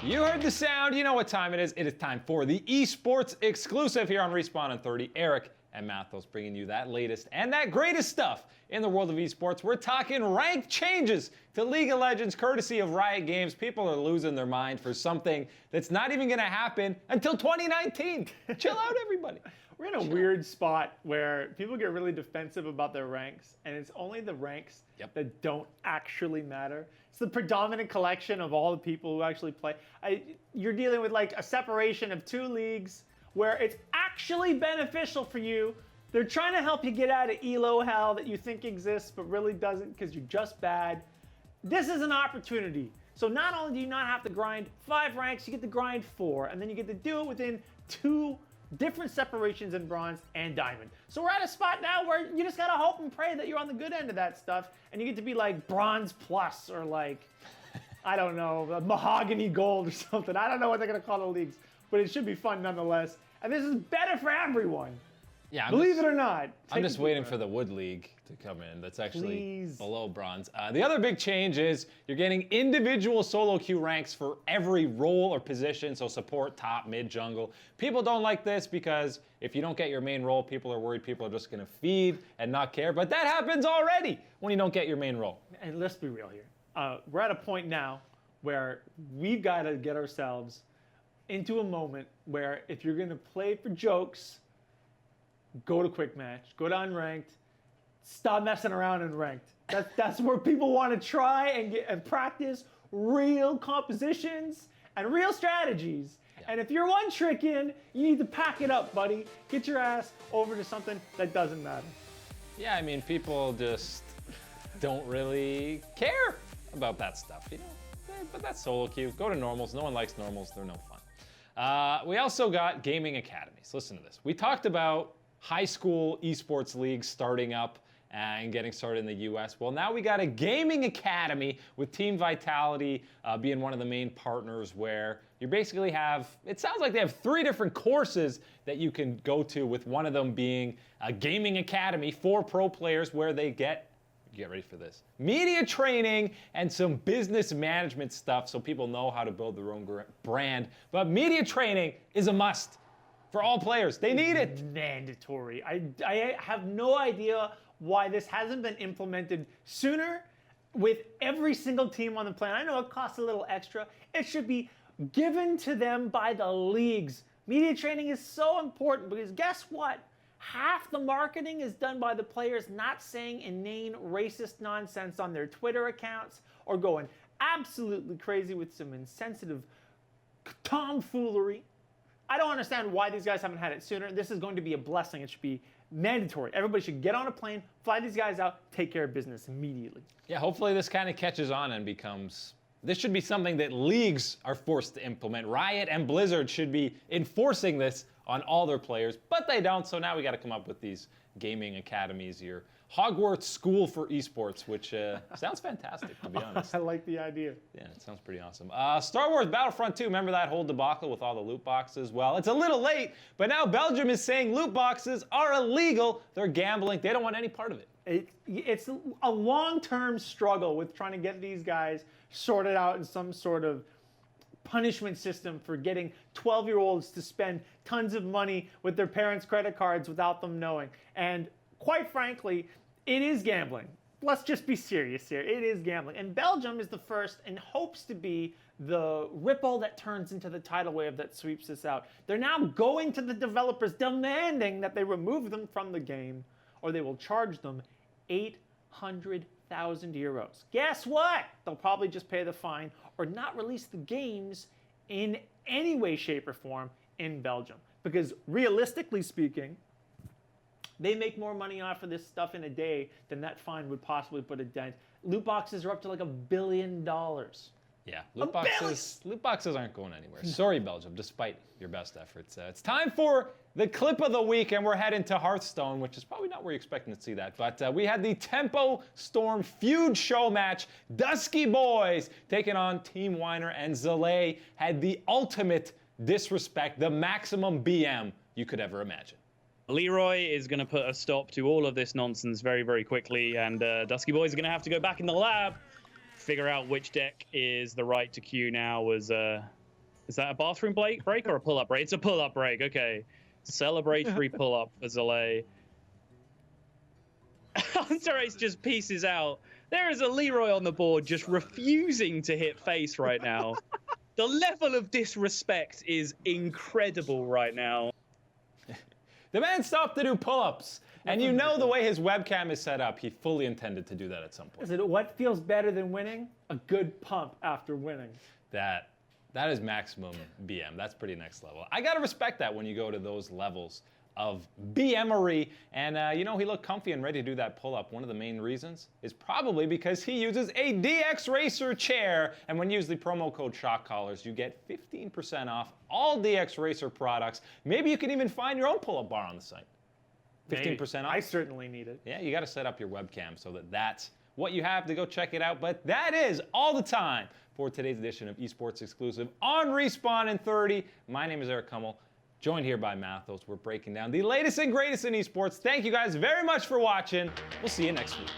You heard the sound, you know what time it is. It is time for the esports exclusive here on Respawn on 30. Eric and Mathos bringing you that latest and that greatest stuff in the world of esports. We're talking ranked changes to League of Legends courtesy of Riot Games. People are losing their mind for something that's not even going to happen until 2019. Chill out, everybody. We're in a weird spot where people get really defensive about their ranks, and it's only the ranks that don't actually matter. It's the predominant collection of all the people who actually play. You're dealing with like a separation of two leagues where it's actually beneficial for you. They're trying to help you get out of ELO hell that you think exists but really doesn't because you're just bad. This is an opportunity. So not only do you not have to grind 5 ranks, you get to grind 4, and then you get to do it within 2 different separations in bronze and diamond. So we're at a spot now where you just gotta hope and pray that you're on the good end of that stuff, and you get to be like bronze plus or like, I don't know, mahogany gold or something. I don't know what they're gonna call the leagues, but it should be fun nonetheless. And this is better for everyone. Yeah, believe it or not. I'm just waiting for the Wood League to come in. That's actually below bronze. The other big change is you're getting individual solo queue ranks for every role or position. So support, top, mid, jungle. People don't like this because if you don't get your main role, people are worried people are just going to feed and not care. But that happens already when you don't get your main role. And let's be real here. We're at a point now where we've got to get ourselves into a moment where if you're going to play for jokes, go to quick match, go to unranked, stop messing around in ranked. That's where people want to try and practice real compositions and real strategies. Yeah. And if you're one tricking, you need to pack it up, buddy. Get your ass over to something that doesn't matter. Yeah, I mean, people just don't really care about that stuff, you know? But that's solo queue. Go to normals. No one likes normals. They're no fun. We also got gaming academies. Listen to this. We talked about high school esports leagues starting up and getting started in the US. Well, now we got a gaming academy with Team Vitality being one of the main partners where you basically have, it sounds like they have 3 different courses that you can go to, with one of them being a gaming academy for pro players where they get ready for this, media training and some business management stuff so people know how to build their own brand. But media training is a must. For all players, they need it. Mandatory. I have no idea why this hasn't been implemented sooner with every single team on the planet. I know it costs a little extra. It should be given to them by the leagues. Media training is so important because guess what? Half the marketing is done by the players not saying inane racist nonsense on their Twitter accounts or going absolutely crazy with some insensitive tomfoolery. I don't understand why these guys haven't had it sooner. This is going to be a blessing. It should be mandatory. Everybody should get on a plane, fly these guys out, take care of business immediately. Yeah, hopefully this kind of catches on and becomes, this should be something that leagues are forced to implement. Riot and Blizzard should be enforcing this on all their players, but they don't, so now we got to come up with these gaming academies, your Hogwarts school for esports, which sounds fantastic, to be honest. I like the idea. Yeah, it sounds pretty awesome. Star Wars Battlefront 2, remember that whole debacle with all the loot boxes? Well, it's a little late, but now Belgium is saying loot boxes are illegal. They're gambling. They don't want any part of it. It's a long-term struggle with trying to get these guys sorted out in some sort of punishment system for getting 12-year-olds to spend tons of money with their parents' credit cards without them knowing. And quite frankly, it is gambling. Let's just be serious here. It is gambling. And Belgium is the first and hopes to be the ripple that turns into the tidal wave that sweeps this out. They're now going to the developers demanding that they remove them from the game or they will charge them 800,000 euros. Guess what? They'll probably just pay the fine or not release the games in any way, shape, or form in Belgium. Because realistically speaking, they make more money off of this stuff in a day than that fine would possibly put a dent. Loot boxes are up to like $1 billion. Yeah, loot boxes aren't going anywhere. Sorry, Belgium, despite your best efforts. It's time for the clip of the week, and we're heading to Hearthstone, which is probably not where you're expecting to see that. But we had the Tempo Storm feud show match. Dusky Boys taking on Team Weiner, and Zalae had the ultimate disrespect, the maximum BM you could ever imagine. Leroy is going to put a stop to all of this nonsense very, very quickly, and Dusky Boys are going to have to go back in the lab, figure out which deck is the right to queue now, as Is that a bathroom break or a pull-up break? It's a pull-up break. Okay. Celebratory pull-up for Zalae. Hunter Ace just pieces out. There is a Leroy on the board just refusing to hit face right now. The level of disrespect is incredible right now. The man stopped to do pull-ups. And you know the way his webcam is set up, he fully intended to do that at some point. Is it what feels better than winning? A good pump after winning. That is maximum BM. That's pretty next level. I gotta respect that when you go to those levels of BMery. And you know, he looked comfy and ready to do that pull-up. One of the main reasons is probably because he uses a DX Racer chair. And when you use the promo code SHOCKCOLLARS, you get 15% off all DX Racer products. Maybe you can even find your own pull-up bar on the site. 15% off. I certainly need it. Yeah, you got to set up your webcam so that that's what you have to go check it out. But that is all the time for today's edition of Esports Exclusive on Respawn in 30. My name is Eric Hummel, joined here by Mathos. We're breaking down the latest and greatest in esports. Thank you guys very much for watching. We'll see you next week.